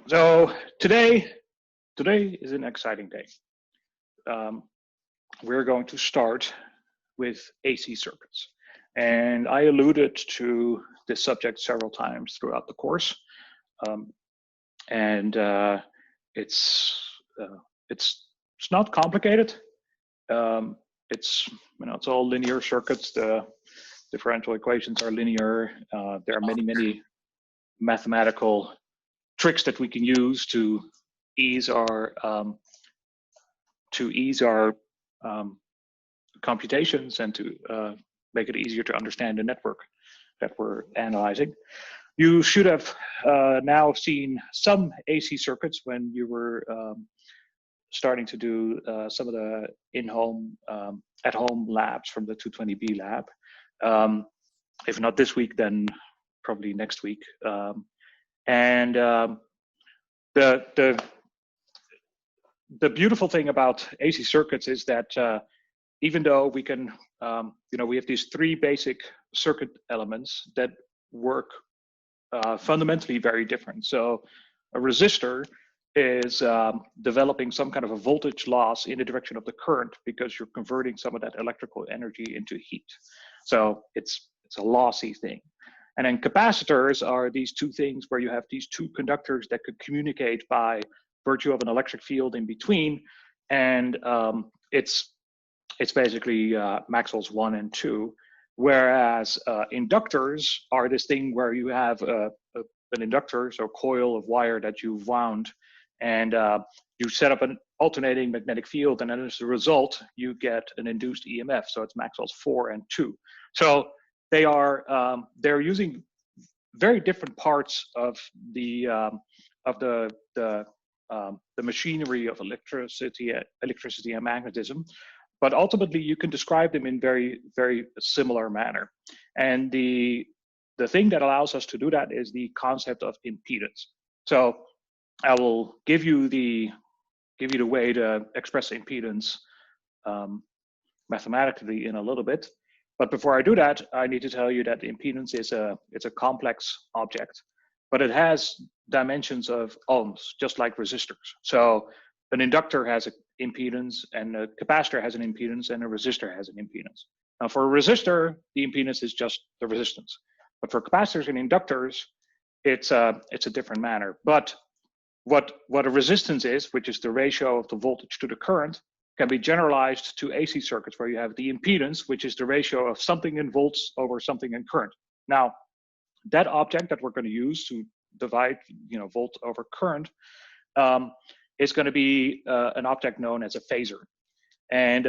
So today is an exciting day. We're going to start with AC circuits. And I alluded to this subject several times throughout the course. It's not complicated. It's all linear circuits. The differential equations are linear. There are many mathematical tricks that we can use to ease our computations and to make it easier to understand the network that we're analyzing. You should have now seen some AC circuits when you were starting to do some of the in-home, at-home labs from the 220B lab. If not this week, then probably next week. The beautiful thing about AC circuits is that even though we can, we have these three basic circuit elements that work fundamentally very different. So a resistor is developing some kind of a voltage loss in the direction of the current because you're converting some of that electrical energy into heat. So it's a lossy thing. And then capacitors are these two things where you have these two conductors that could communicate by virtue of an electric field in between. And it's basically Maxwell's 1 and 2. Whereas inductors are this thing where you have an inductor, so a coil of wire that you've wound, and you set up an alternating magnetic field, and then as a result, you get an induced EMF. So it's Maxwell's 4 and 2. So they're using very different parts of the machinery of electricity and magnetism, but ultimately you can describe them in very, very similar manner. And the thing that allows us to do that is the concept of impedance. So I will give you the way to express impedance mathematically in a little bit. But before I do that, I need to tell you that impedance is a complex object, but it has dimensions of ohms, just like resistors. So an inductor has an impedance, and a capacitor has an impedance, and a resistor has an impedance. Now, for a resistor, the impedance is just the resistance. But for capacitors and inductors, it's a different manner. But what a resistance is, which is the ratio of the voltage to the current, can be generalized to AC circuits where you have the impedance, which is the ratio of something in volts over something in current. Now, that object that we're going to use to divide, volt over current, is going to be an object known as a phasor. And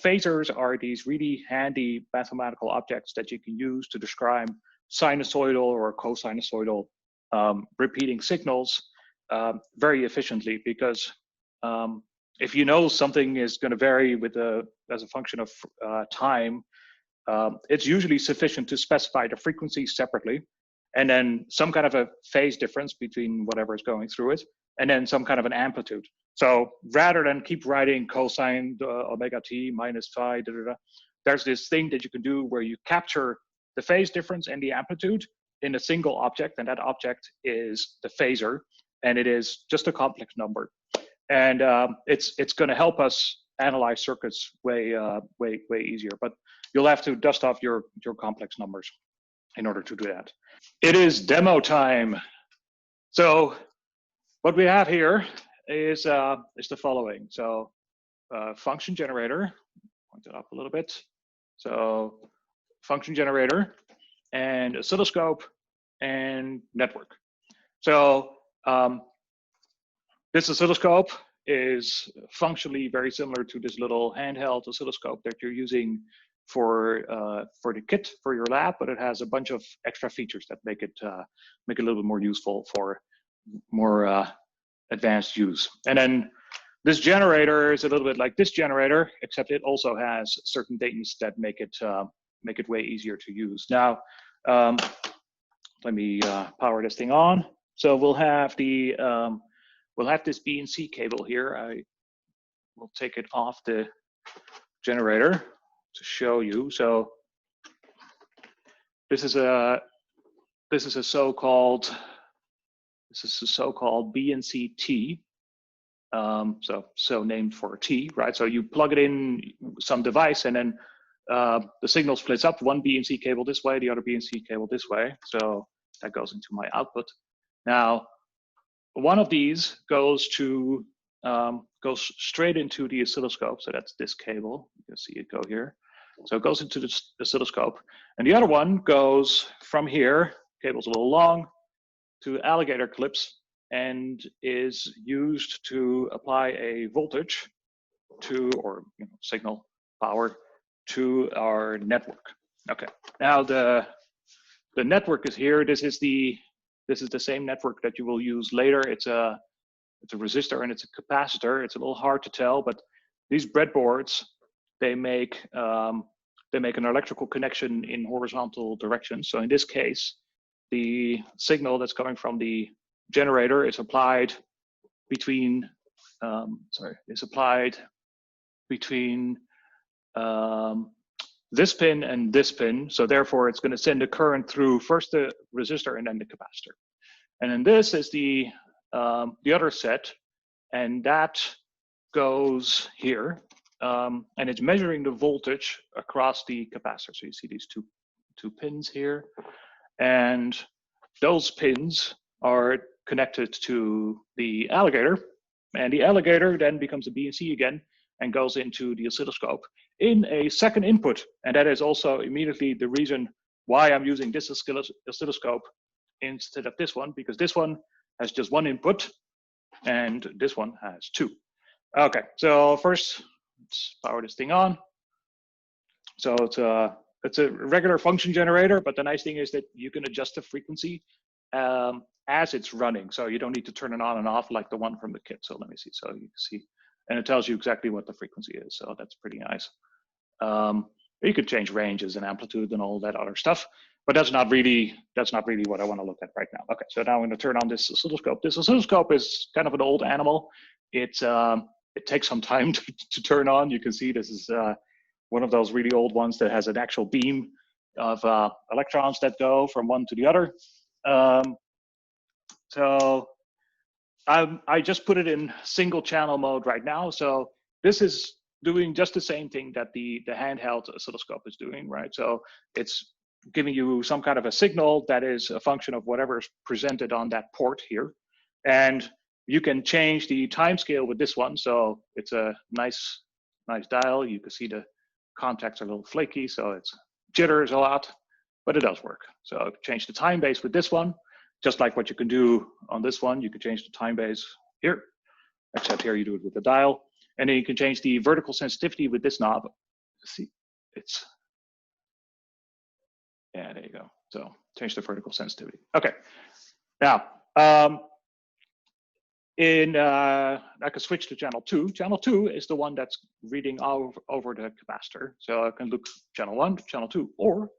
phasors are these really handy mathematical objects that you can use to describe sinusoidal or cosinusoidal repeating signals very efficiently, because if you know something is going to vary as a function of time, it's usually sufficient to specify the frequency separately, and then some kind of a phase difference between whatever is going through it, and then some kind of an amplitude. So rather than keep writing cosine omega t minus phi, there's this thing that you can do where you capture the phase difference and the amplitude in a single object, and that object is the phasor, and it is just a complex number. And it's going to help us analyze circuits way easier. But you'll have to dust off your complex numbers in order to do that. It is demo time. So what we have here is the following. So function generator. Point it up a little bit. So function generator and oscilloscope and network. So this oscilloscope is functionally very similar to this little handheld oscilloscope that you're using for the kit for your lab, but it has a bunch of extra features that make it a little bit more useful for more advanced use. And then this generator is a little bit like this generator, except it also has certain things that make it way easier to use. Now, let me power this thing on. So we'll have this BNC cable here. I will take it off the generator to show you. So this is a so-called This is the so-called BNC T. So named for T, right? So you plug it in some device, and then the signal splits up, one BNC cable this way, the other BNC cable this way. So that goes into my output. Now, one of these goes straight into the oscilloscope. So that's this cable. You can see it go here. So it goes into the oscilloscope, and the other one goes from here. Cable's a little long, to alligator clips, and is used to apply a voltage to, or signal power to our network. Okay. Now the network is here. This is the same network that you will use later. It's a resistor and it's a capacitor. It's a little hard to tell, but these breadboards, they make an electrical connection in horizontal direction. So in this case, the signal that's coming from the generator is applied between this pin and this pin. So therefore, it's going to send a current through first the resistor and then the capacitor. And then this is the other set, and that goes here, and it's measuring the voltage across the capacitor. So you see these two pins here, and those pins are connected to the alligator, and the alligator then becomes a BNC again and goes into the oscilloscope in a second input. And that is also immediately the reason why I'm using this oscilloscope instead of this one, because this one has just one input and this one has two. Okay, so first let's power this thing on. So it's a regular function generator, but the nice thing is that you can adjust the frequency as it's running. So you don't need to turn it on and off like the one from the kit. So let me see. So you can see, and it tells you exactly what the frequency is. So that's pretty nice. You could change ranges and amplitude and all that other stuff, but that's not really what I want to look at right now. Okay, so now I'm going to turn on this oscilloscope. This oscilloscope is kind of an old animal. It takes some time to turn on. You can see this is one of those really old ones that has an actual beam of electrons that go from one to the other. So I just put it in single channel mode right now. So this is doing just the same thing that the handheld oscilloscope is doing, right? So it's giving you some kind of a signal that is a function of whatever is presented on that port here. And you can change the time scale with this one. So it's a nice dial. You can see the contacts are a little flaky, so it jitters a lot, but it does work. So change the time base with this one, just like what you can do on this one. You can change the time base here, except here you do it with the dial. And then you can change the vertical sensitivity with this knob. See, yeah, there you go. So change the vertical sensitivity. Okay, now I can switch to channel 2. Channel 2 is the one that's reading over the capacitor. So I can look channel 1, channel 2, or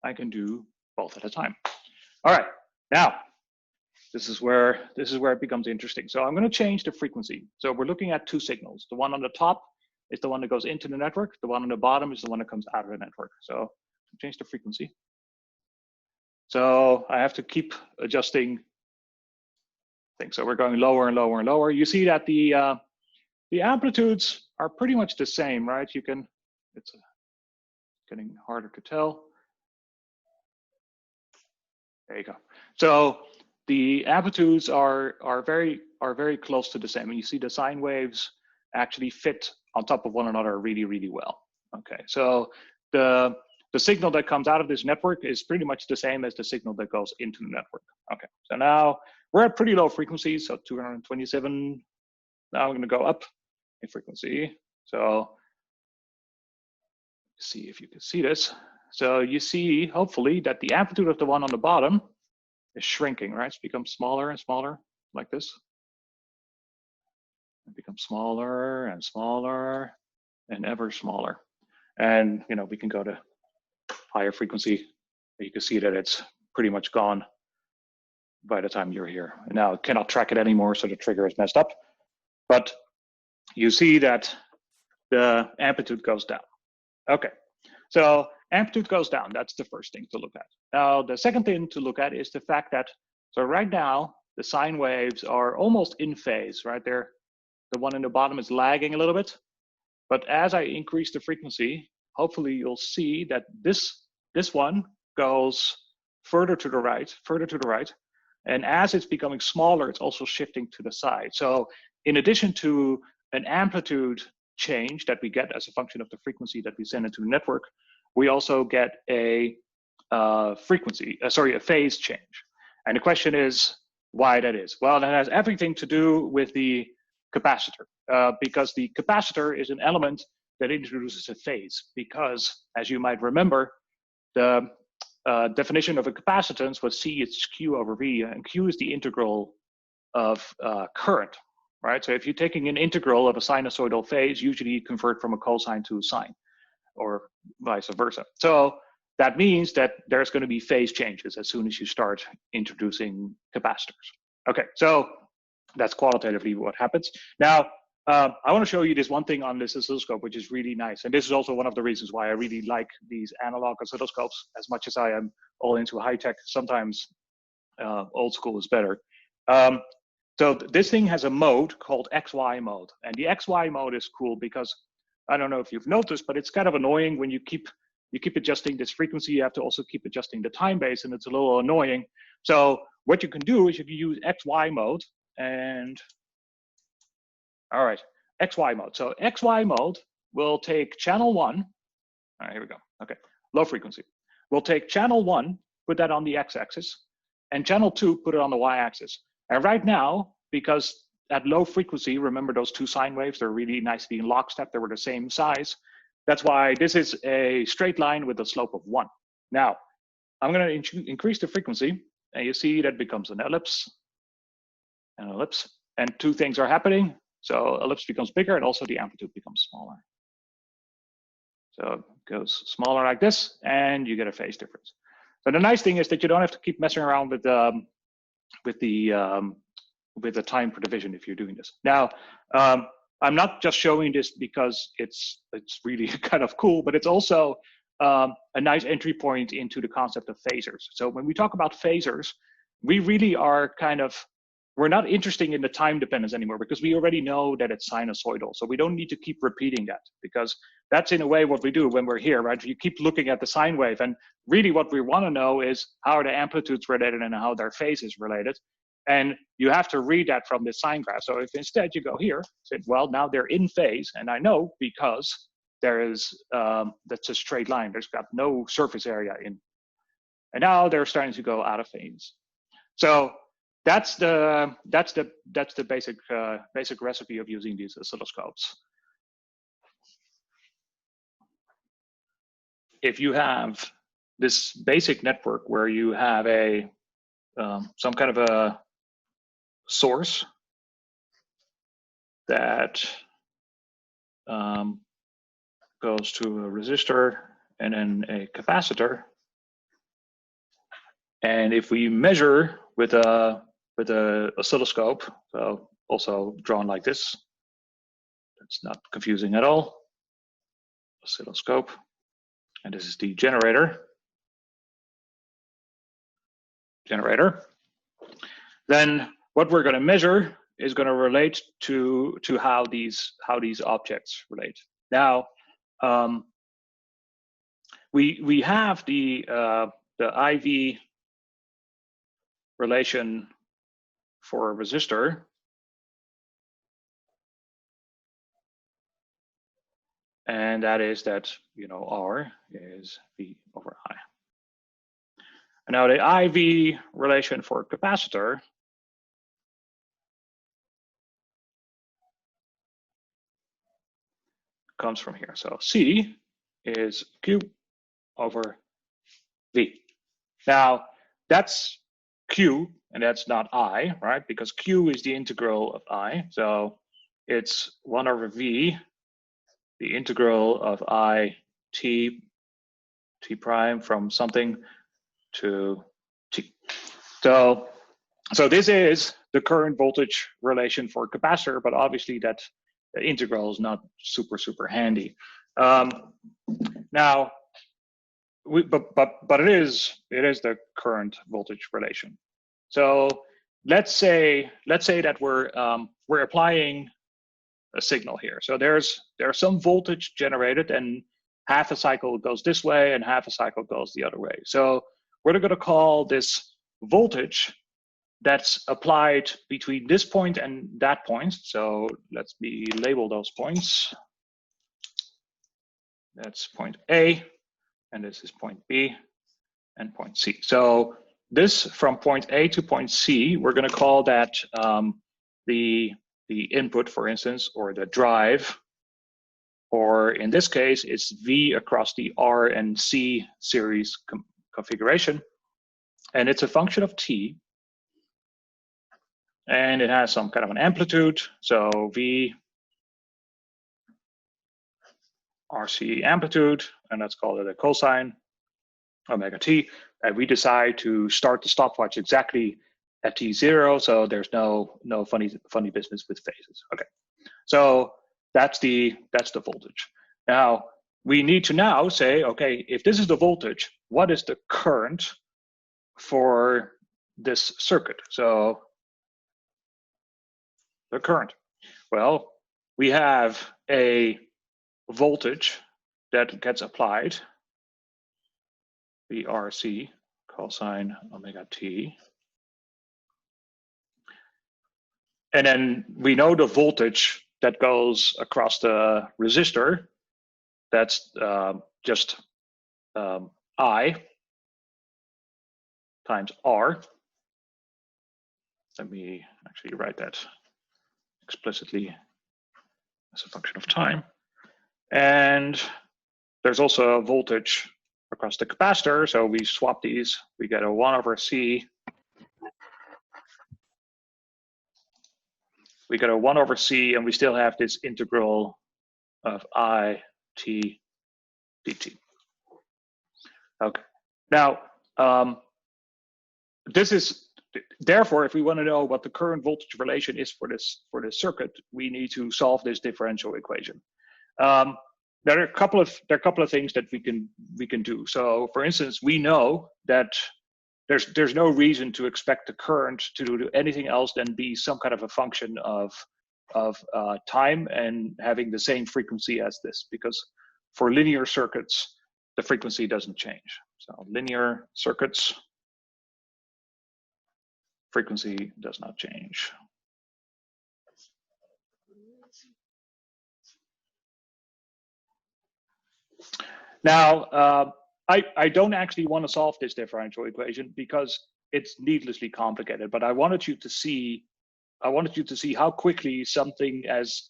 I can do both at a time. All right, now this is where it becomes interesting. So I'm going to change the frequency. So we're looking at two signals. The one on the top is the one that goes into the network. The one on the bottom is the one that comes out of the network. So change the frequency. So I have to keep adjusting things. So we're going lower and lower and lower. You see that the amplitudes are pretty much the same, right? It's getting harder to tell. There you go. So the amplitudes are very close to the same, and you see the sine waves actually fit on top of one another really, really well. Okay, so the signal that comes out of this network is pretty much the same as the signal that goes into the network. Okay, so now we're at pretty low frequencies, so 227. Now I'm going to go up in frequency. So see if you can see this. So you see, hopefully, that the amplitude of the one on the bottom is shrinking, right? It's become smaller and smaller, like this. It becomes smaller and smaller and ever smaller. And we can go to higher frequency. You can see that it's pretty much gone by the time you're here. And now it cannot track it anymore, so the trigger is messed up. But you see that the amplitude goes down. Okay, so amplitude goes down. That's the first thing to look at. Now, the second thing to look at is the fact that, so right now, the sine waves are almost in phase, right? They're, the one in the bottom is lagging a little bit. But as I increase the frequency, hopefully you'll see that this one goes further to the right. And as it's becoming smaller, it's also shifting to the side. So in addition to an amplitude change that we get as a function of the frequency that we send into the network, we also get a phase change. And the question is why that is. Well, that has everything to do with the capacitor, because the capacitor is an element that introduces a phase. Because, as you might remember, the definition of a capacitance was C is Q over V, and Q is the integral of current, right? So if you're taking an integral of a sinusoidal phase, usually you convert from a cosine to a sine, or vice versa. So that means that there's going to be phase changes as soon as you start introducing capacitors. Okay, so that's qualitatively what happens. Now, I want to show you this one thing on this oscilloscope, which is really nice. And this is also one of the reasons why I really like these analog oscilloscopes. As much as I am all into high tech, sometimes old school is better. So this thing has a mode called XY mode. And the XY mode is cool because, I don't know if you've noticed, but it's kind of annoying when you keep adjusting this frequency. You have to also keep adjusting the time base, and it's a little annoying. So what you can do is if you use XY mode, and all right, XY mode. So XY mode will take channel 1. All right, here we go. Okay, low frequency. We'll take channel 1, put that on the x-axis, and channel 2, put it on the y-axis. And right now, because at low frequency, remember those two sine waves, they're really nicely in lockstep, they were the same size. That's why this is a straight line with a slope of 1. Now, I'm going to increase the frequency, and you see that becomes an ellipse, and ellipse, and two things are happening. So ellipse becomes bigger, and also the amplitude becomes smaller. So it goes smaller like this, and you get a phase difference. So the nice thing is that you don't have to keep messing around with the time per division if you're doing this. Now, I'm not just showing this because it's really kind of cool, but it's also a nice entry point into the concept of phasors. So when we talk about phasors, we really are we're not interested in the time dependence anymore because we already know that it's sinusoidal. So we don't need to keep repeating that because that's in a way what we do when we're here, right? You keep looking at the sine wave, and really what we want to know is how are the amplitudes related and how their phase is related. And you have to read that from this sine graph. So if instead you go here, say, well, now they're in phase, and I know because there is, that's a straight line. There's got no surface area in. And now they're starting to go out of phase. So that's the basic recipe of using these oscilloscopes. If you have this basic network where you have a some kind of a source that goes to a resistor and then a capacitor, and if we measure with a oscilloscope, so also drawn like this, that's not confusing at all. Oscilloscope, and this is the generator. Then what we're going to measure is going to relate to how these objects relate. Now, we have the IV relation for a resistor, and that is that R is V over I. And now the IV relation for a capacitor comes from here. So C is Q over V. Now that's Q and that's not I, right? Because Q is the integral of I. So it's 1 over V, the integral of I t prime from something to T. So this is the current voltage relation for a capacitor, but obviously that the integral is not super handy. Now, but it is the current voltage relation. So let's say that we're applying a signal here. So there's some voltage generated, and half a cycle goes this way and half a cycle goes the other way. So we're going to call this voltage that's applied between this point and that point. So let's label those points. That's point A, and this is point B and point C. So this from point A to point C, we're going to call that the input, for instance, or the drive, or in this case, it's V across the R and C series configuration. And it's a function of T. And it has some kind of an amplitude. So V RC amplitude, and let's call it a cosine omega t. And we decide to start the stopwatch exactly at t0, so there's no funny business with phases. Okay, so that's the voltage. Now we need to now say, okay, if this is the voltage, what is the current for this circuit? So the current. Well, we have a voltage that gets applied, the RC cosine omega t. And then we know the voltage that goes across the resistor. That's just I times R. Let me actually write that explicitly as a function of time. And there's also a voltage across the capacitor, so we swap these, we get a 1/C. We get a 1/C, and we still have this integral of I t dt. Okay, now this is, therefore, if we want to know what the current voltage relation is for this circuit, we need to solve this differential equation. There are a couple of things that we can do. So, for instance, we know that there's no reason to expect the current to do anything else than be some kind of a function of time and having the same frequency as this, because for linear circuits the frequency doesn't change. So linear circuits, frequency does not change. Now, I don't actually want to solve this differential equation because it's needlessly complicated, but I wanted you to see how quickly something as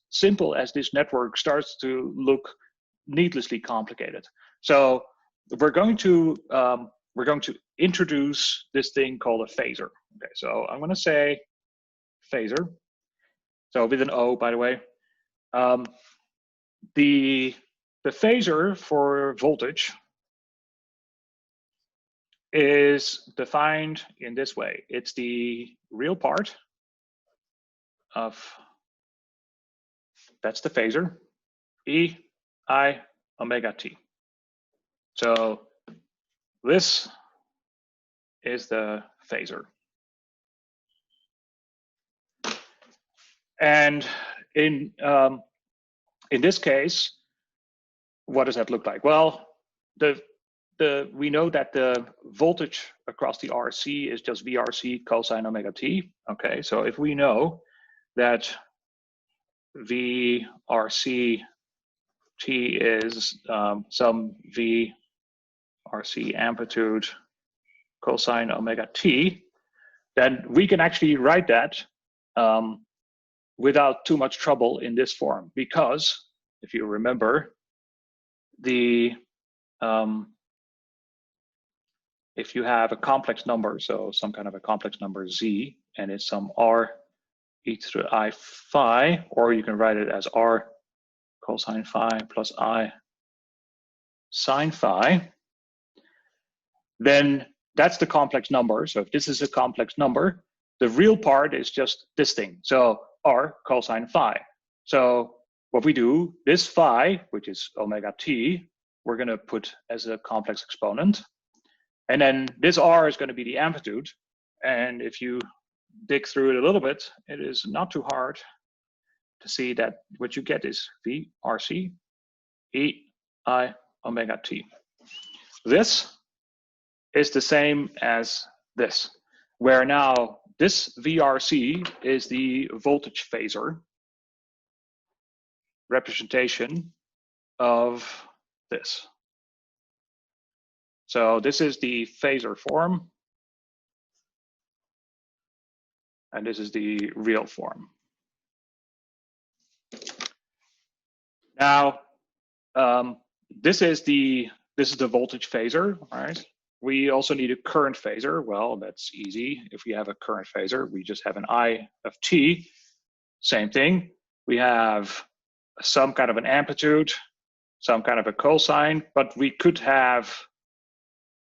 simple as this network starts to look needlessly complicated. So we're going to introduce this thing called a phasor. Okay, so I'm going to say phasor. So with an O, by the way. The phasor for voltage is defined in this way. It's the real part of, that's the phasor, E I omega t. So this is the phasor. And in this case, what does that look like? Well, we know that the voltage across the RC is just VRC cosine omega t. Okay, so if we know that VRC t is some VRC amplitude cosine omega t, then we can actually write that without too much trouble in this form, because if you remember, if you have a complex number, so some kind of a complex number z, and it's some r e to the I phi, or you can write it as r cosine phi plus I sine phi, then that's the complex number. So if this is a complex number, the real part is just this thing. So r cosine phi. So what we do, this phi, which is omega t, we're going to put as a complex exponent. And then this r is going to be the amplitude. And if you dig through it a little bit, it is not too hard to see that what you get is VRC E I omega t. This is the same as this, where now this VRC is the voltage phasor representation of this. So this is the Phasor form, and this is the real form. Now, this is the voltage phasor, right? We also need a current phasor. Well, that's easy. If we have a current phasor, we just have an I of t. Same thing. We have some kind of an amplitude, some kind of a cosine, but we could have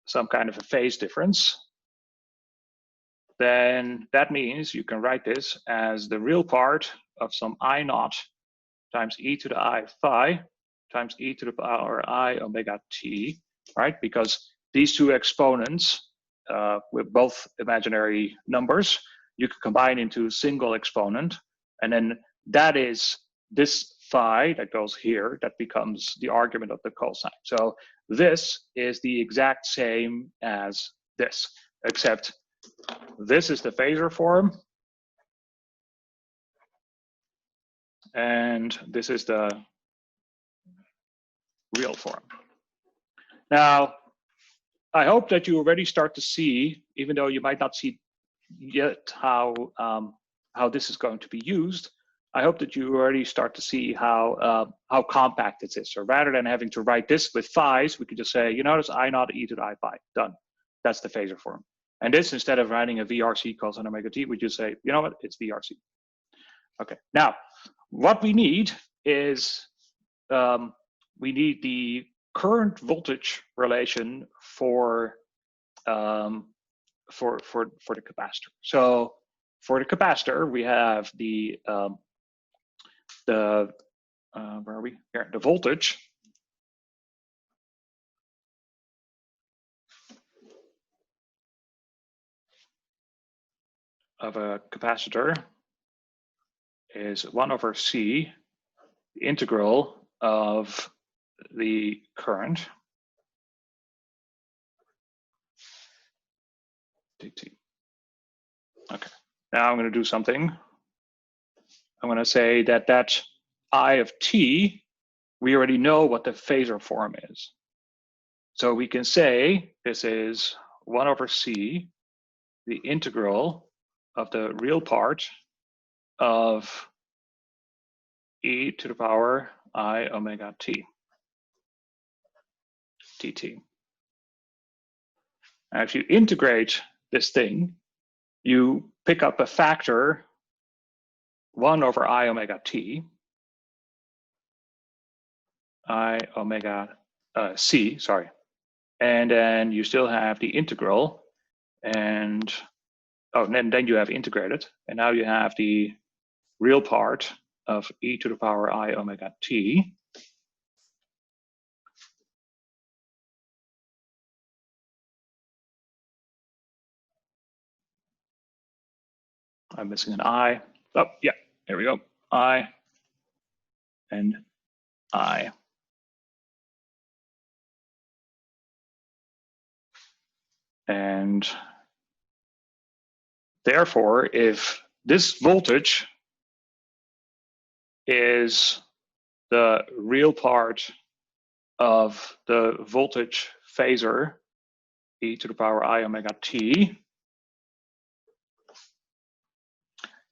some kind of a phase difference. Then that means you can write this as the real part of some I naught times e to the I phi times e to the power I omega t, right? Because these two exponents with both imaginary numbers, you can combine into a single exponent, and then that is this phi that goes here, that becomes the argument of the cosine. So this is the exact same as this, except this is the Phasor form, and this is the real form. Now, I hope that you already start to see, even though you might not see yet how this is going to be used, I hope that you already start to see how compact it is. So rather than having to write this with phi's, we could just say, you notice I naught e to the I phi, done. That's the Phasor form. And this, instead of writing a VRC cosine omega t, we just say, you know what, it's VRC. Okay, now, what we need is, we need the current voltage relation for the capacitor. So for the capacitor, we have the where are we? Here, the voltage of a capacitor is 1 over C, the integral of the current dt. Okay, now I'm going to do something. I'm going to say that I of t, we already know what the Phasor form is. So we can say this is 1 over C, the integral of the real part of e to the power I omega t, dt. Now if you integrate this thing, you pick up a factor 1 over I omega t, I omega c, sorry. And then you still have the integral, and then you have integrated, and now you have the real part of e to the power I omega t. I'm missing an I. Oh, yeah, there we go. I and I. And therefore, if this voltage is the real part of the voltage phasor e to the power I omega t,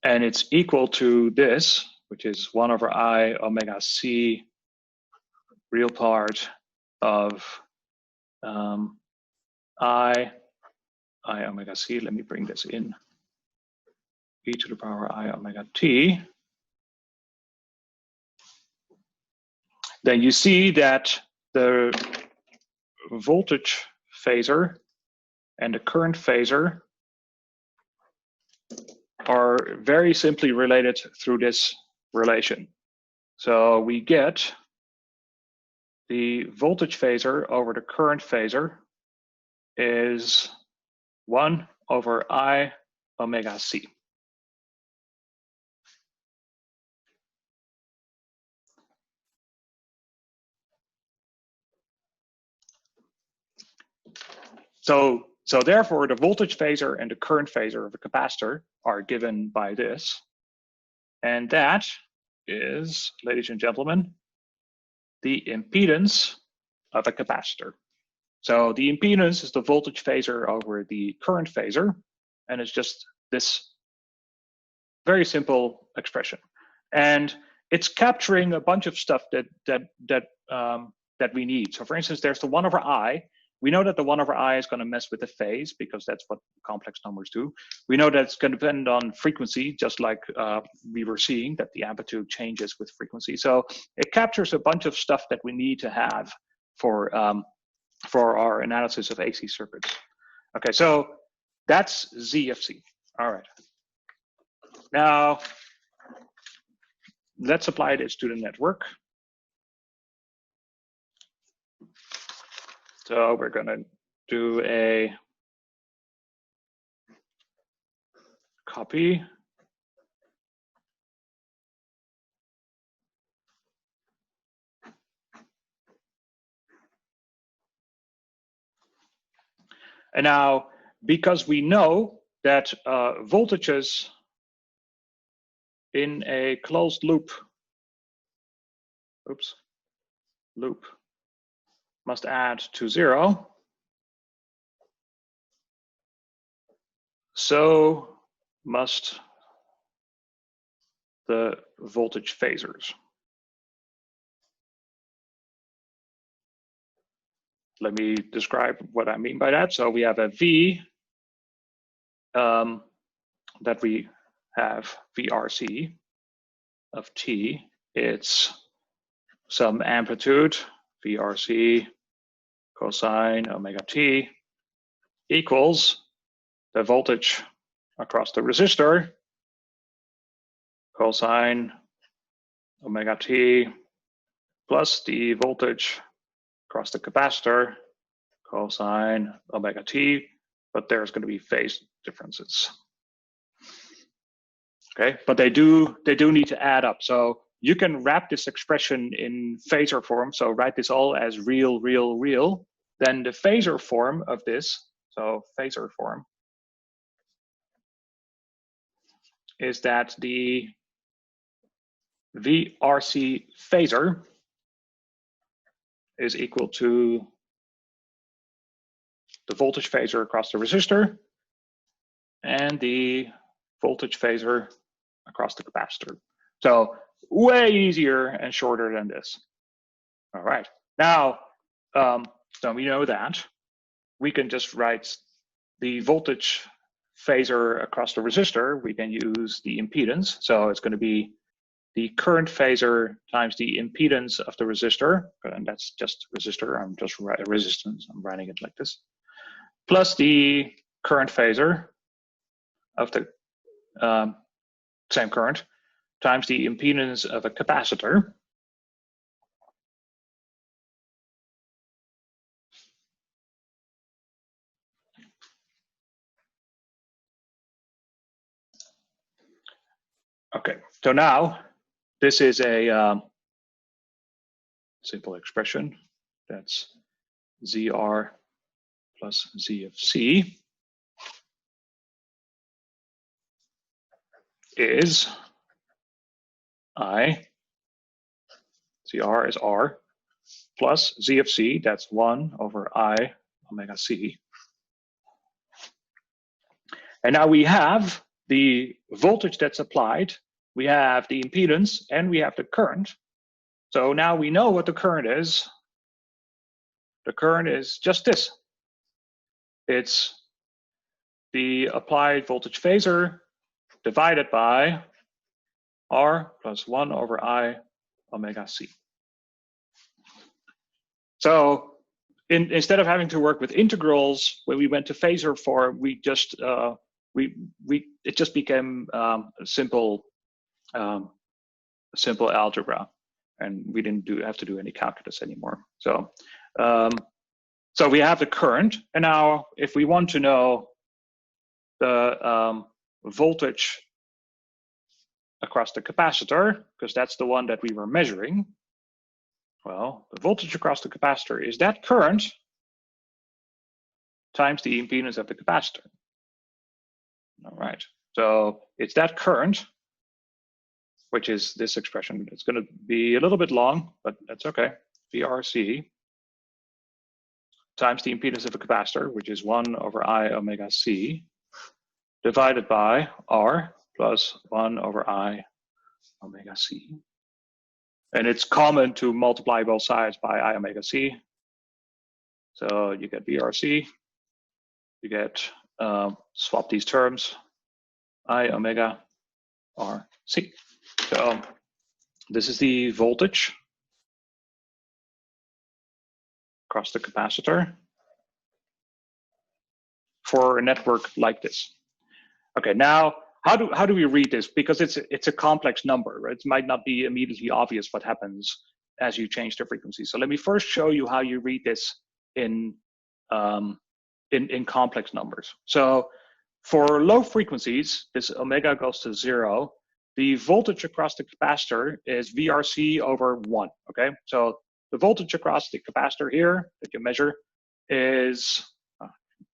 and it's equal to this, which is 1 over I omega c, real part of I omega c. Let me bring this in. E to the power I omega t. Then you see that the voltage phasor and the current phasor are very simply related through this relation. So we get the voltage phasor over the current phasor is 1 over I omega c. So therefore, the voltage phasor and the current phasor of a capacitor are given by this. And that is, ladies and gentlemen, the impedance of a capacitor. So the impedance is the voltage phasor over the current phasor, and it's just this very simple expression. And it's capturing a bunch of stuff that we need. So for instance, there's the 1 over I. We know that the 1 over I is going to mess with the phase because that's what complex numbers do. We know that it's going to depend on frequency, just like we were seeing that the amplitude changes with frequency. So it captures a bunch of stuff that we need to have for our analysis of AC circuits. Okay, so that's Z of C. All right. Now, let's apply this to the network. So we're going to do a copy. And now, because we know that voltages in a closed loop, loop must add to 0, so must the voltage phasors. Let me describe what I mean by that. So we have a V that we have VRC of T. It's some amplitude, VRC cosine omega T equals the voltage across the resistor, cosine omega T, plus the voltage across the capacitor, cosine omega T, but there's going to be phase differences. Okay, but they do need to add up. So you can wrap this expression in phasor form. So write this all as real, real, real. Then the phasor form of this, so phasor form, is that the VRC phasor is equal to the voltage phasor across the resistor and the voltage phasor across the capacitor. So way easier and shorter than this. All right. Now, so we know that. We can just write the voltage phasor across the resistor. We can use the impedance. So it's going to be the current phasor times the impedance of the resistor. And that's just resistor. I'm just resistance. I'm writing it like this. Plus the current phasor of the same current times the impedance of a capacitor. Okay, so now this is a simple expression. That's ZR plus Z of C is I, ZR is R, plus Z of C, that's 1 over I omega C. And now we have the voltage that's applied, we have the impedance, and we have the current. So now we know what the current is. The current is just this. It's the applied voltage phasor divided by R plus 1 over I omega C. So instead of having to work with integrals, when we went to phasor form, we just it just became a simple algebra, and we didn't have to do any calculus anymore. So so we have the current, and now if we want to know the voltage across the capacitor, because that's the one that we were measuring, well, the voltage across the capacitor is that current times the impedance of the capacitor. All right, so it's that current, which is this expression. It's going to be a little bit long, but that's okay. VRC times the impedance of a capacitor, which is 1 over I omega C, divided by R plus 1 over I omega C. And it's common to multiply both sides by I omega C. So you get VRC, you get, swap these terms, I omega RC. So this is the voltage across the capacitor for a network like this. Okay, now how do we read this? Because it's a complex number, right? It might not be immediately obvious what happens as you change the frequency. So let me first show you how you read this in complex numbers. So for low frequencies, this omega goes to 0. The voltage across the capacitor is VRC over 1, okay? So the voltage across the capacitor here that you measure is,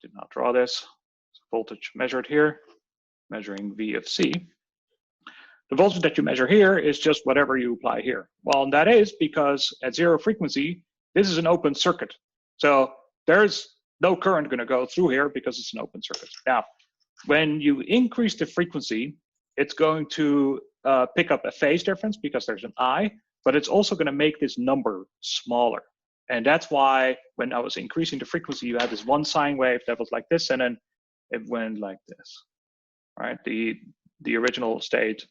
did not draw this, voltage measured here, measuring V of C. The voltage that you measure here is just whatever you apply here. Well, and that is because at 0 frequency, this is an open circuit. So there's no current going to go through here because it's an open circuit. Now, when you increase the frequency, it's going to pick up a phase difference because there's an I, but it's also going to make this number smaller. And that's why when I was increasing the frequency, you had this one sine wave that was like this, and then it went like this. Right? The original stayed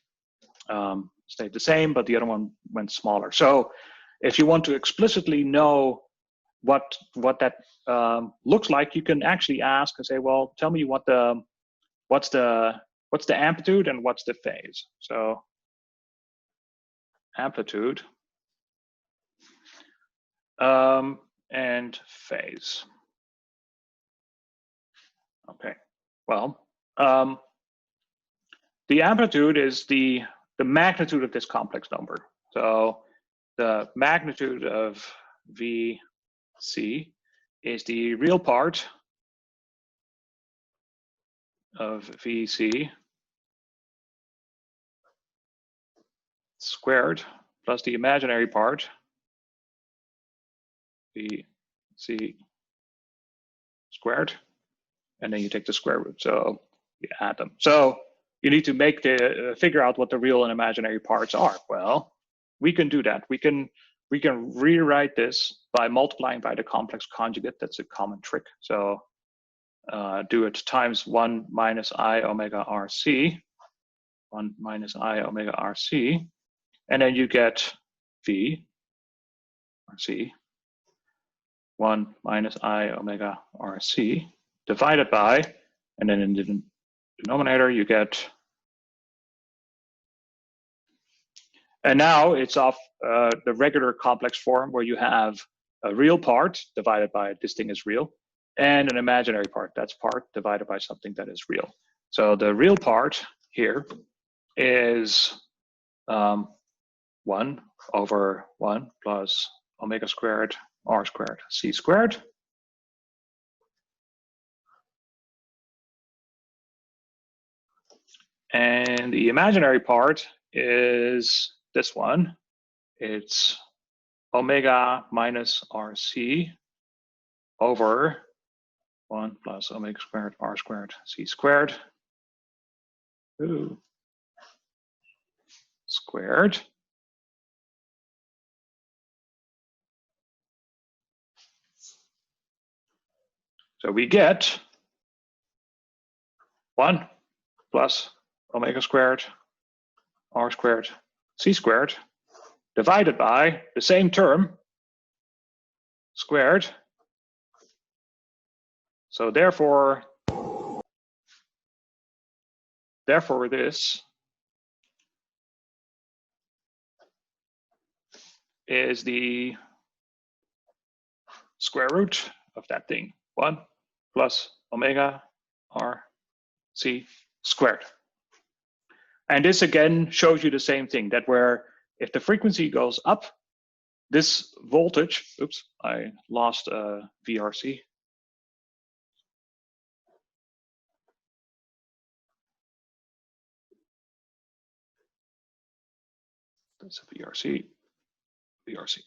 the same, but the other one went smaller. So if you want to explicitly know what that looks like, you can actually ask and say, well, tell me what's the amplitude and what's the phase. So amplitude and phase. Okay, well, the amplitude is the magnitude of this complex number. So the magnitude of VC is the real part of VC squared plus the imaginary part, VC squared, and then you take the square root, so you add them. So you need to make figure out what the real and imaginary parts are. Well, we can do that. We can rewrite this by multiplying by the complex conjugate. That's a common trick. So do it times 1 minus I omega RC, 1 minus I omega RC, and then you get V RC, 1 minus I omega RC, divided by, and then in the denominator you get, and now it's off the regular complex form where you have a real part divided by this thing is real, and an imaginary part, that's part divided by something that is real. So the real part here is 1 over 1 plus omega squared R squared C squared. And the imaginary part is this one. It's omega minus RC over 1 plus omega squared R squared C squared. Ooh. Squared. So we get 1 plus omega squared R squared C squared divided by the same term squared. So therefore this is the square root of that thing, 1 plus omega R C squared. And this again shows you the same thing, that where if the frequency goes up, this voltage, oops, I lost VRC. That's a VRC, VRC.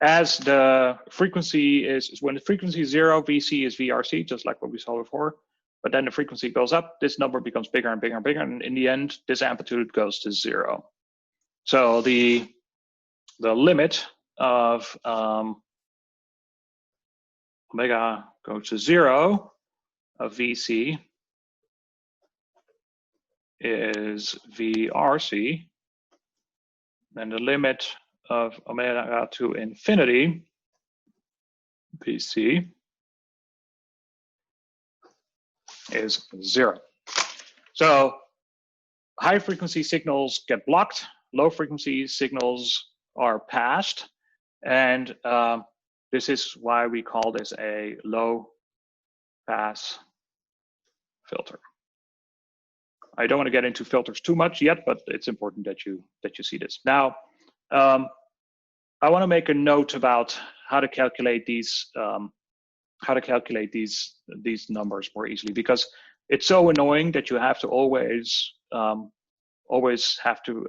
As the frequency is, when the frequency is 0, VC is VRC, just like what we saw before. But then the frequency goes up, this number becomes bigger and bigger and bigger, and in the end, this amplitude goes to 0. So the limit of omega goes to 0 of VC is VRC, and the limit of omega to infinity, VC, is 0. So high frequency signals get blocked, low frequency signals are passed, and this is why we call this a low pass filter. I don't want to get into filters too much yet, but it's important that you see this. Now, I want to make a note about how to calculate these these numbers more easily, because it's so annoying that you have to always have to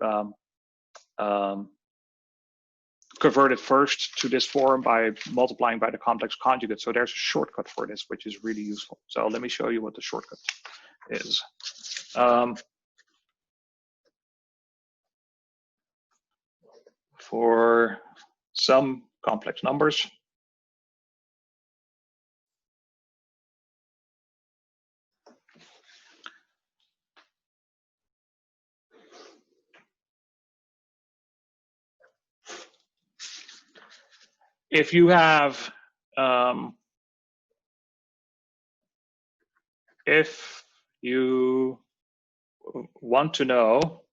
convert it first to this form by multiplying by the complex conjugate. So there's a shortcut for this, which is really useful. So let me show you what the shortcut is. For some complex numbers, if you have, if you want to know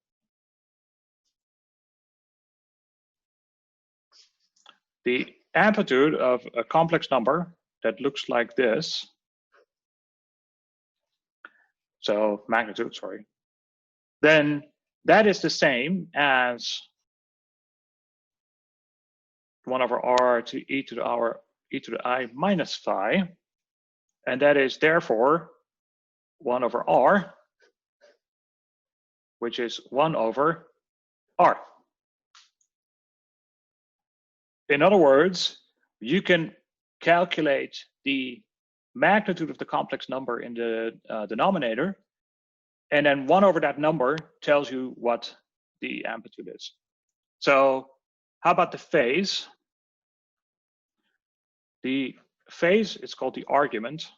the amplitude of a complex number that looks like this, so magnitude, sorry, then that is the same as 1 over r to e to the I minus phi, and that is therefore 1 over r, which is 1 over r. In other words, you can calculate the magnitude of the complex number in the denominator, and then 1 over that number tells you what the amplitude is. So how about the phase? The phase is called the argument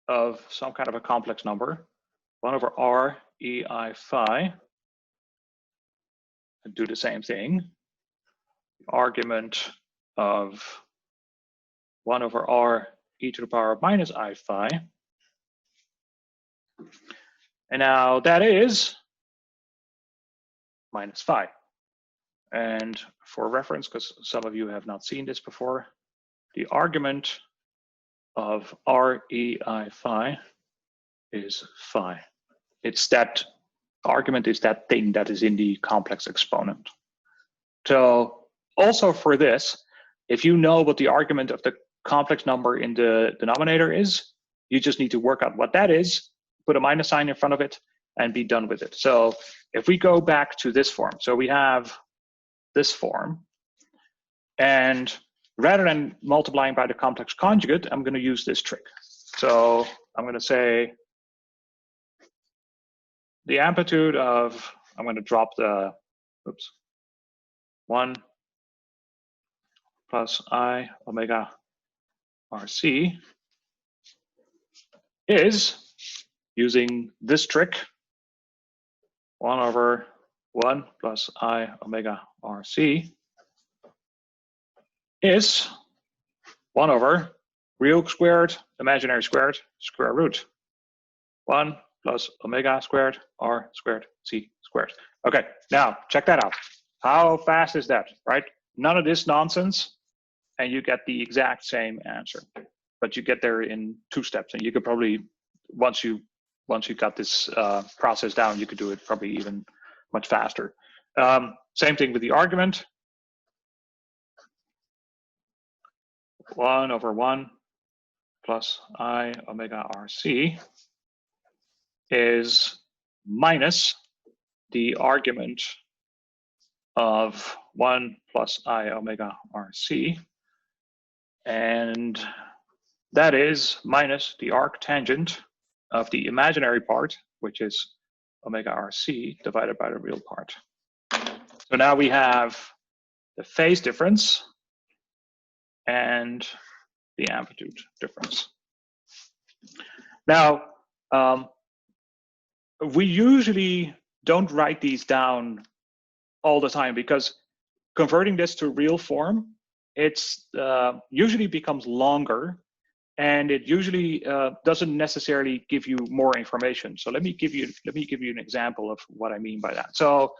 of some kind of a complex number, 1 over r e I phi, and do the same thing. The argument of 1 over r e to the power of minus I phi. And now that is minus phi. And for reference, because some of you have not seen this before, the argument of r e I phi is phi. It's that argument is that thing that is in the complex exponent. So also for this, if you know what the argument of the complex number in the denominator is, you just need to work out what that is, put a minus sign in front of it, and be done with it. So if we go back to this form, so we have this form, and rather than multiplying by the complex conjugate, I'm going to use this trick. So I'm going to say the amplitude of, I'm going to drop the, oops, 1 plus I omega RC is, using this trick, 1 over 1 plus I omega RC is 1 over real squared, imaginary squared, square root 1 plus omega squared r squared c squared. Okay, now check that out. How fast is that, right? None of this nonsense, and you get the exact same answer. But you get there in 2 steps, and you could probably, once you got this process down, you could do it probably even much faster. Same thing with the argument. 1 over 1 plus I omega RC is minus the argument of 1 plus I omega RC, and that is minus the arc tangent of the imaginary part, which is omega RC divided by the real part. So now we have the phase difference and the amplitude difference. Now, we usually don't write these down all the time because converting this to real form, it's usually becomes longer, and it usually doesn't necessarily give you more information. So let me give you an example of what I mean by that. So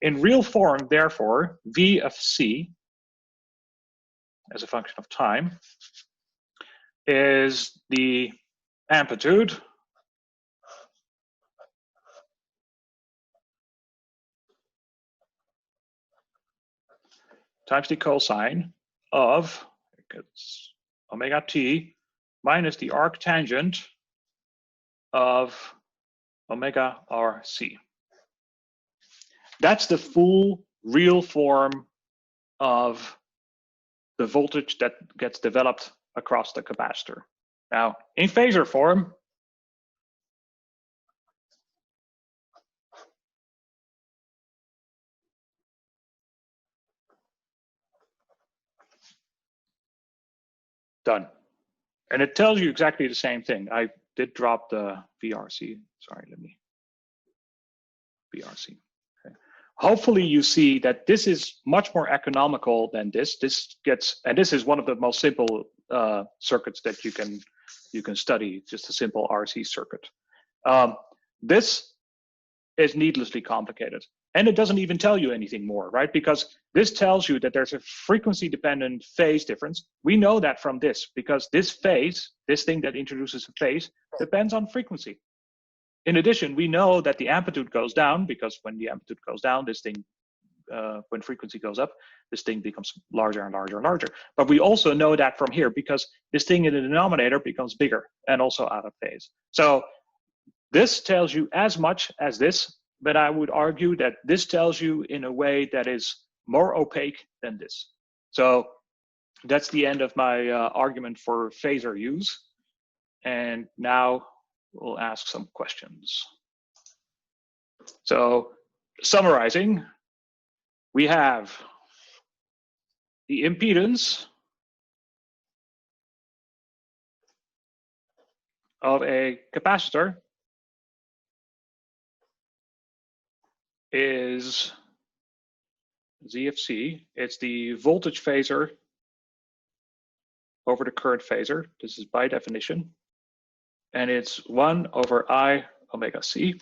in real form, therefore, V of C as a function of time is the amplitude times the cosine of omega t minus the arc tangent of omega RC. That's the full real form of the voltage that gets developed across the capacitor. Now, in phasor form, done. And it tells you exactly the same thing. I did drop the VRC. Sorry, let me. VRC. Okay. Hopefully you see that this is much more economical than this. This is one of the most simple circuits that you can study, just a simple RC circuit. This is needlessly complicated. And it doesn't even tell you anything more, right? Because this tells you that there's a frequency-dependent phase difference. We know that from this, because this phase, this thing that introduces a phase, depends on frequency. In addition, we know that the amplitude goes down, because when the amplitude goes down, this thing, when frequency goes up, this thing becomes larger and larger and larger. But we also know that from here, because this thing in the denominator becomes bigger and also out of phase. So this tells you as much as this, but I would argue that this tells you in a way that is more opaque than this. So that's the end of my argument for phasor use. And now we'll ask some questions. So summarizing, we have the impedance of a capacitor is Z of C. It's the voltage phasor over the current phasor. This is by definition. And it's 1 over I omega C.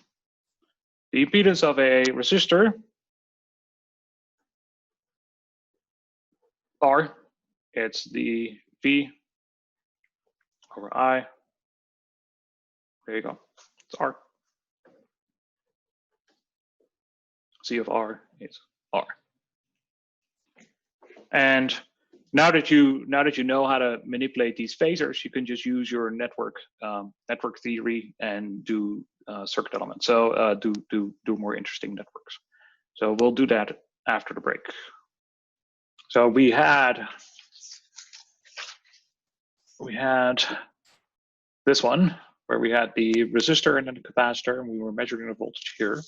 The impedance of a resistor, R, it's the V over I. There you go. It's R. C of R is R. And now that you know how to manipulate these phasors, you can just use your network theory and do circuit elements. So do more interesting networks. So we'll do that after the break. So we had this one where we had the resistor and then the capacitor, and we were measuring the voltage here.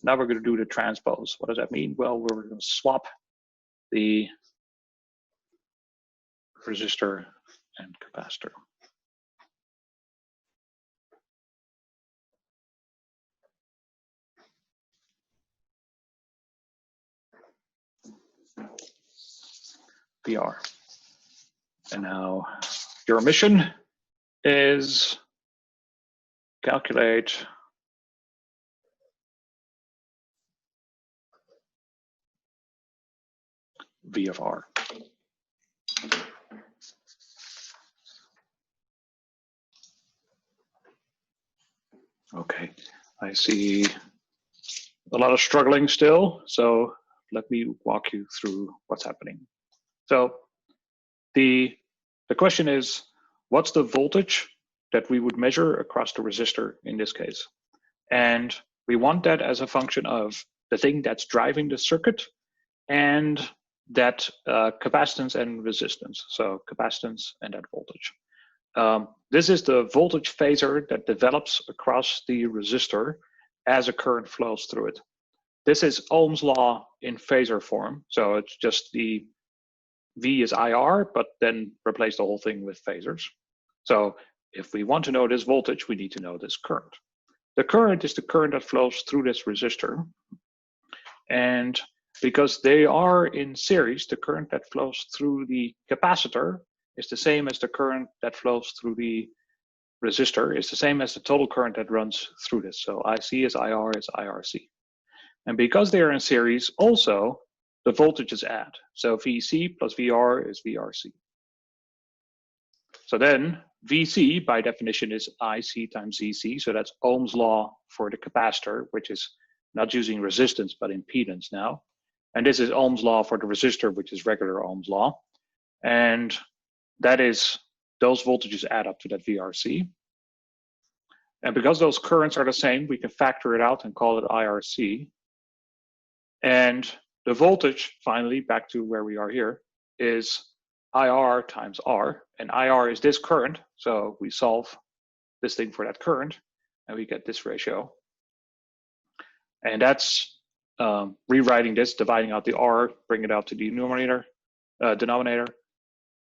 Now we're going to do the transpose. What does that mean? Well, we're going to swap the resistor and capacitor. VR. And now your mission is calculate V of R. Okay, I see a lot of struggling still, so let me walk you through what's happening. So the question is, what's the voltage that we would measure across the resistor in this case? And We want that as a function of the thing that's driving the circuit and that capacitance and resistance. So capacitance and that voltage. This is the voltage phasor that develops across the resistor as a current flows through it. This is Ohm's law in phasor form. So it's just the V is IR, but then replace the whole thing with phasors. So if we want to know this voltage, we need to know this current. The current is the current that flows through this resistor. And because they are in series, the current that flows through the capacitor is the same as the current that flows through the resistor, is the same as the total current that runs through this. So IC is IR is IRC. And because they are in series, also the voltages add. So VC plus VR is VRC. So then VC by definition is IC times ZC. So that's Ohm's law for the capacitor, which is not using resistance, but impedance now. And this is Ohm's law for the resistor, which is regular Ohm's law. And that is, those voltages add up to that VRC. And because those currents are the same, we can factor it out and call it IRC. And the voltage, finally, back to where we are here, is IR times R. And IR is this current. So we solve this thing for that current, and we get this ratio. And that's rewriting this, dividing out the R, bring it out to the denominator,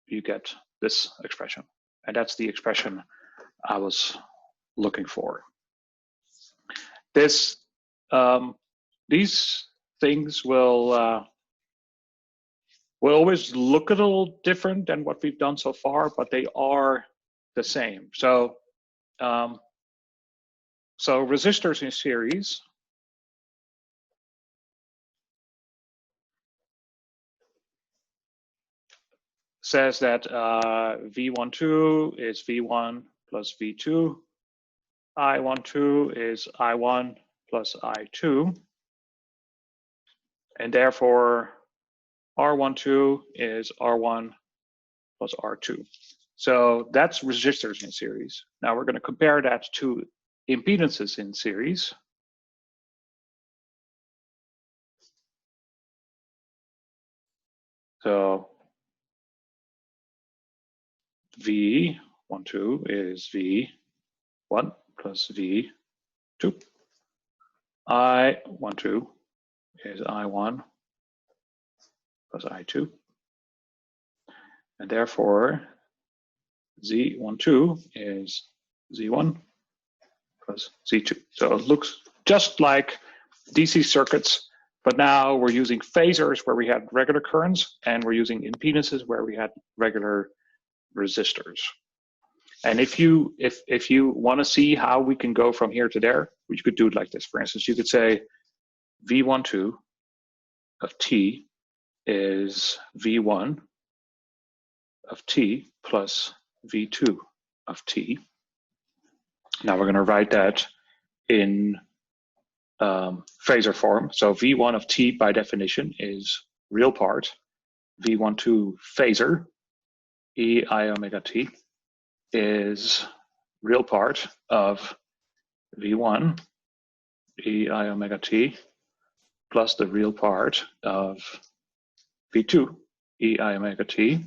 you get this expression. And that's the expression I was looking for. These things will always look a little different than what we've done so far, but they are the same. So resistors in series says that V12 is V1 plus V2. I12 is I1 plus I2. And therefore, R12 is R1 plus R2. So that's resistors in series. Now we're going to compare that to impedances in series. So V12 is V1 plus V2. I12 is I1 plus I2. And therefore, Z12 is Z1 plus Z2. So it looks just like DC circuits, but now we're using phasors where we had regular currents, and we're using impedances where we had regular resistors. And if you want to see how we can go from here to there, you could do it like this. For instance, you could say V12 of T is V1 of T plus V2 of T. Now we're going to write that in phasor form. So V1 of T by definition is real part. V12 phasor, E I omega T, is real part of V1, E I omega T, plus the real part of V2, E I omega T.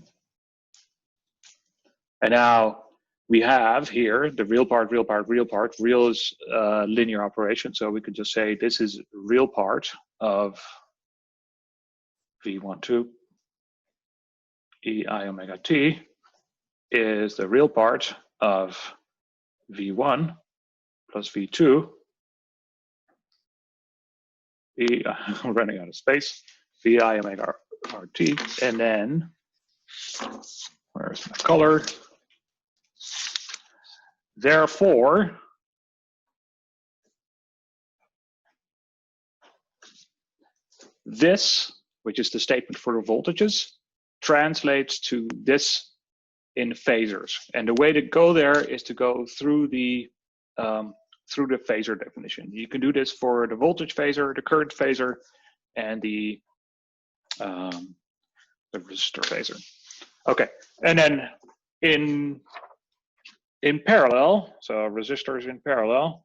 And now we have here the real part, real part, real part. Real is a linear operation, so we could just say this is real part of V12. E I omega T is the real part of V1 plus V2. I'm running out of space. Vi omega RT, and then where's my color? Therefore, this, which is the statement for the voltages, translates to this in phasors. And the way to go there is to go through the phasor definition. You can do this for the voltage phasor, the current phasor, and the resistor phasor. Okay, and then in parallel, so resistors in parallel,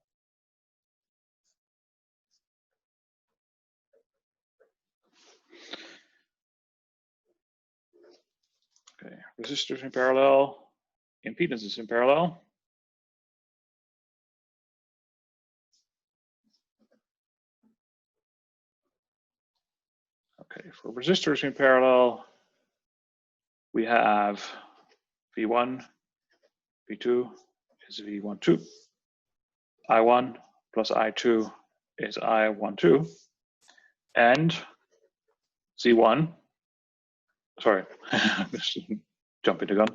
resistors in parallel, impedances in parallel. Okay, for resistors in parallel, we have V1, V2 is V12. I1 plus I2 is I12. And Z1, sorry, jumping the gun,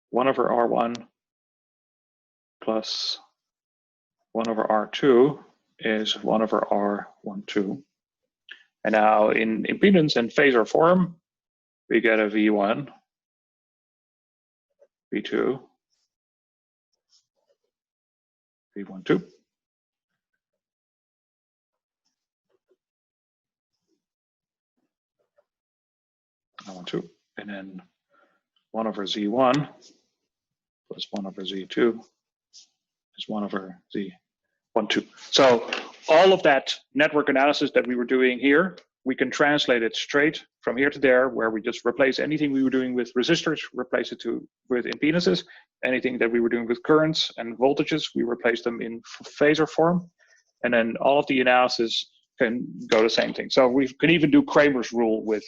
1 over R1 plus 1 over R2 is 1 over R12. And now in impedance and phasor form, we get a V1, V2, V12. I12, and then 1 over Z1 plus 1 over Z2 is 1 over Z12. So all of that network analysis that we were doing here, we can translate it straight from here to there, where we just replace anything we were doing with resistors, replace it with impedances. Anything that we were doing with currents and voltages, we replace them in phasor form. And then all of the analysis can go the same thing. So we can even do Kramer's rule with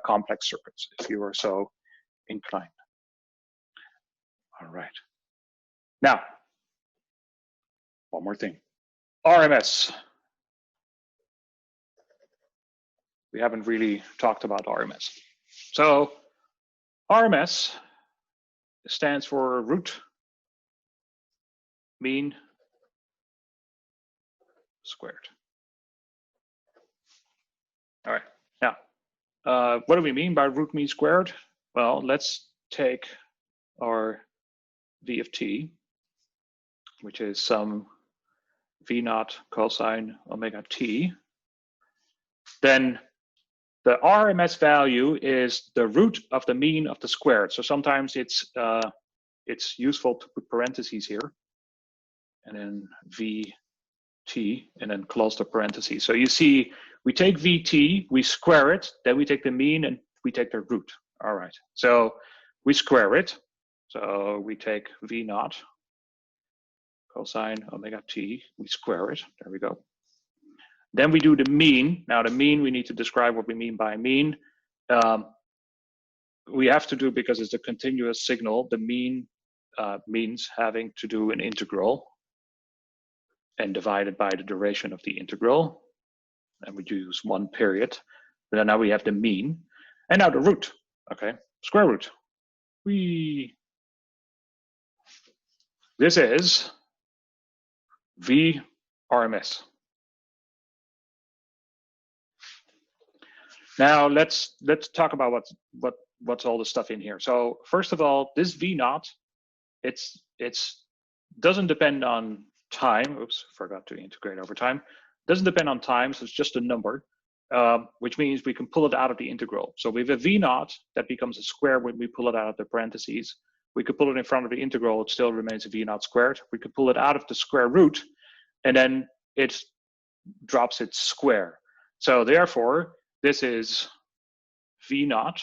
complex circuits if you are so inclined. All right. Now, one more thing. RMS. We haven't really talked about RMS. So RMS stands for root mean squared. All right. Now, what do we mean by root mean squared? Well, let's take our V of t, which is some V naught cosine omega t. Then the RMS value is the root of the mean of the squared. So sometimes it's useful to put parentheses here, and then VT, and then close the parentheses. So you see, we take VT, we square it, then we take the mean and we take the root. All right, so we square it. So we take V naught cosine omega t, we square it, there we go. Then we do the mean. Now the mean, we need to describe what we mean by mean. We have to do, because it's a continuous signal, the mean means having to do an integral and divided by the duration of the integral. And we use 1 period. And then now we have the mean. And now the root, okay, square root. This is V RMS. Now let's talk about what's all the stuff in here. So first of all, this V naught, it's doesn't depend on time. Oops, forgot to integrate over time. Doesn't depend on time, so it's just a number, which means we can pull it out of the integral. So we have a V naught that becomes a square when we pull it out of the parentheses. We could pull it in front of the integral, it still remains a V naught squared. We could pull it out of the square root, and then it drops its square. So therefore, this is V naught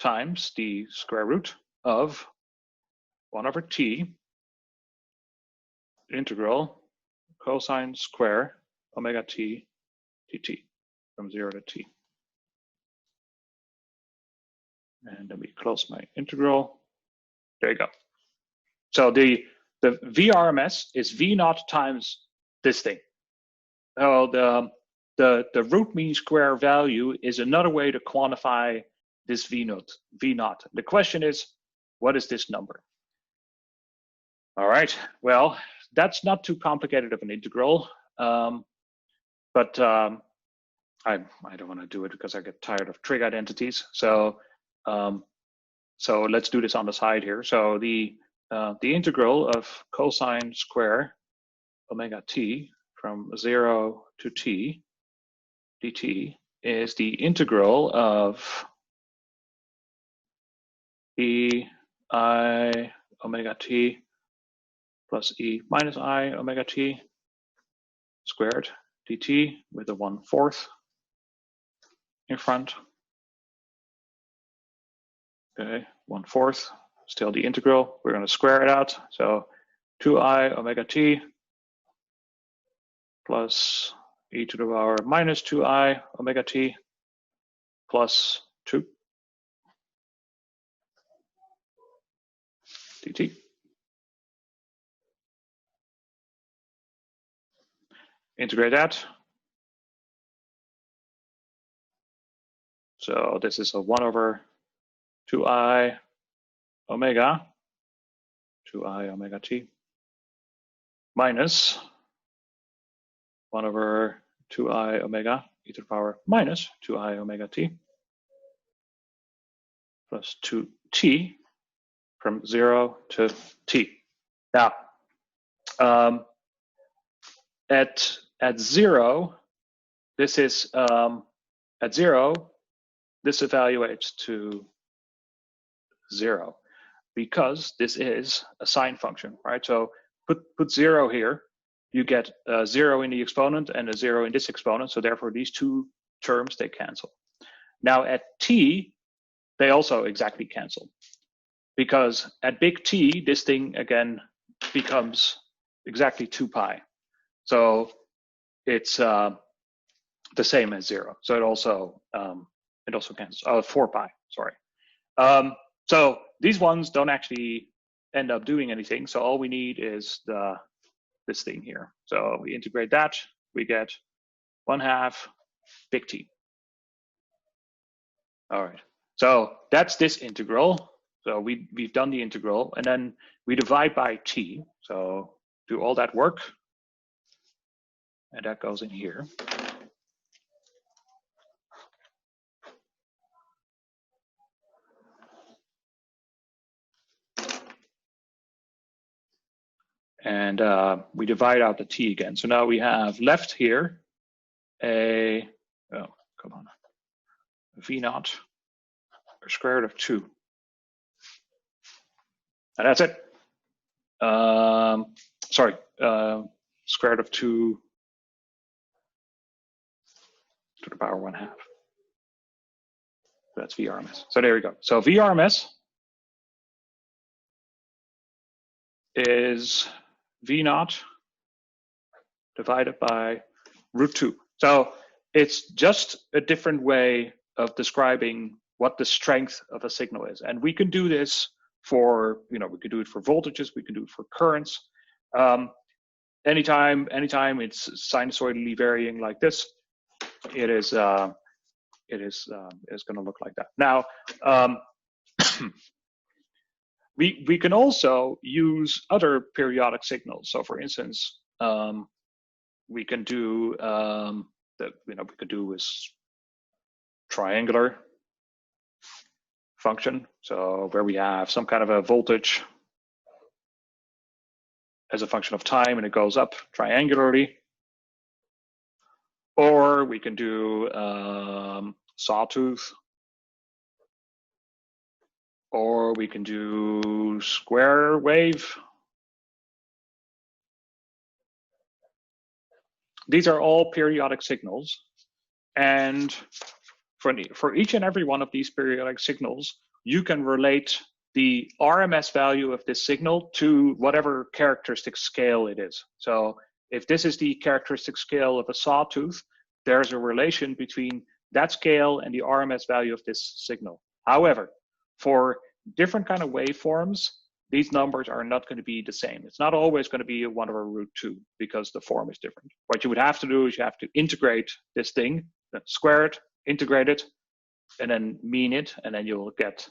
times the square root of 1 over t integral cosine square omega t dt from 0 to t. And then we close my integral. There you go. So the VRMS is V naught times this thing. So the root mean square value is another way to quantify this V naught. The question is, what is this number? All right, well, that's not too complicated of an integral, but I don't want to do it because I get tired of trig identities. So let's do this on the side here. So the integral of cosine square omega t from 0 to t dt is the integral of e I omega t plus e minus I omega t squared dt with a 1/4 in front. Okay, 1/4, still the integral. We're going to square it out. So 2I omega t plus e to the power minus 2I omega t plus 2 dt. Integrate that. So this is a 1 over 2I omega t minus 1 over 2I omega e to the power minus 2I omega t plus 2t from 0 to t. Now, at 0, this is at 0, this evaluates to 0 because this is a sine function, right? So put 0 here, you get a 0 in the exponent and a 0 in this exponent. So therefore, these two terms, they cancel. Now at t, they also exactly cancel because at big T, this thing again becomes exactly 2 pi. So it's the same as 0. So it also cancels. 4 pi. Sorry. So these ones don't actually end up doing anything. So all we need is this thing here. So we integrate that. We get 1/2 big T. All right. So that's this integral. So we've done the integral, and then we divide by t. So do all that work, and that goes in here. And we divide out the t again. So now we have left here a v naught square root of 2. And that's it. Sorry, square root of 2 to the power 1/2. That's VRMS. So there we go. So VRMS is V naught divided by root 2. So it's just a different way of describing what the strength of a signal is. And we can do this for, we can do it for voltages, we can do it for currents. Anytime it's sinusoidally varying like this, it is going to look like that. Now, we can also use other periodic signals. So, for instance, we can do we could do is triangular function. So where we have some kind of a voltage as a function of time, and it goes up triangularly. Or we can do sawtooth, or we can do square wave. These are all periodic signals, and for each and every one of these periodic signals, you can relate the RMS value of this signal to whatever characteristic scale it is. So if this is the characteristic scale of a sawtooth, there's a relation between that scale and the RMS value of this signal. However, for different kind of waveforms, these numbers are not going to be the same. It's not always going to be 1 over root 2 because the form is different. What you would have to do is you have to integrate this thing, square it, integrate it, and then mean it, and then you'll get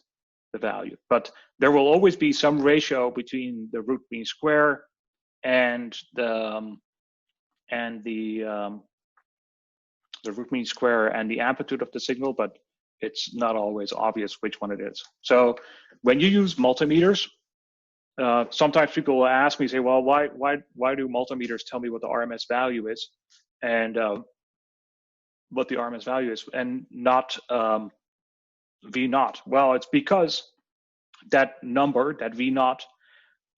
the value. But there will always be some ratio between the root mean square and the root mean square and the amplitude of the signal, but it's not always obvious which one it is. So when you use multimeters, sometimes people will ask me, say, well, why do multimeters tell me what the RMS value is and what the RMS value is and not V naught? Well, it's because that number, that V naught,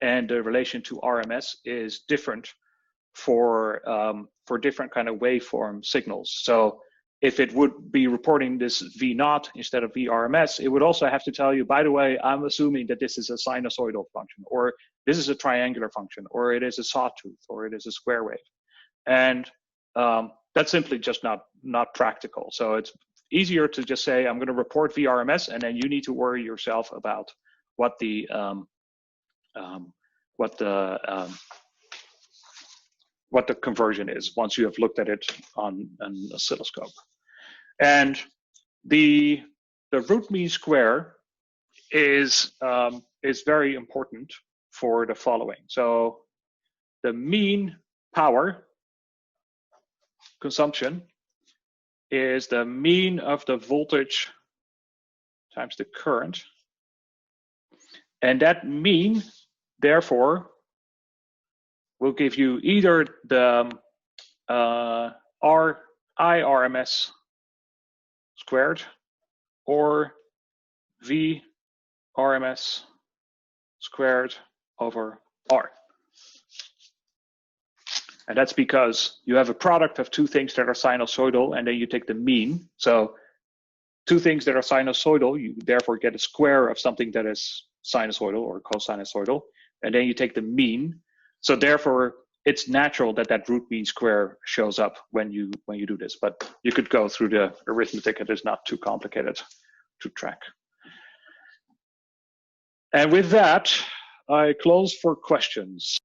and the relation to RMS is different for different kind of waveform signals. So if it would be reporting this V naught instead of VRMS, it would also have to tell you, by the way, I'm assuming that this is a sinusoidal function, or this is a triangular function, or it is a sawtooth, or it is a square wave. And that's simply just not practical. So it's easier to just say, I'm going to report VRMS, and then you need to worry yourself about what the conversion is once you have looked at it on an oscilloscope. And the root mean square is very important for the following. So the mean power consumption is the mean of the voltage times the current. And that mean, therefore, will give you either the RIRMS squared or VRMS squared over R. And that's because you have a product of two things that are sinusoidal, and then you take the mean. So two things that are sinusoidal, you therefore get a square of something that is sinusoidal or cosinusoidal, and then you take the mean. So therefore, it's natural that that root mean square shows up when you do this. But you could go through the arithmetic. It is not too complicated to track. And with that, I close for questions.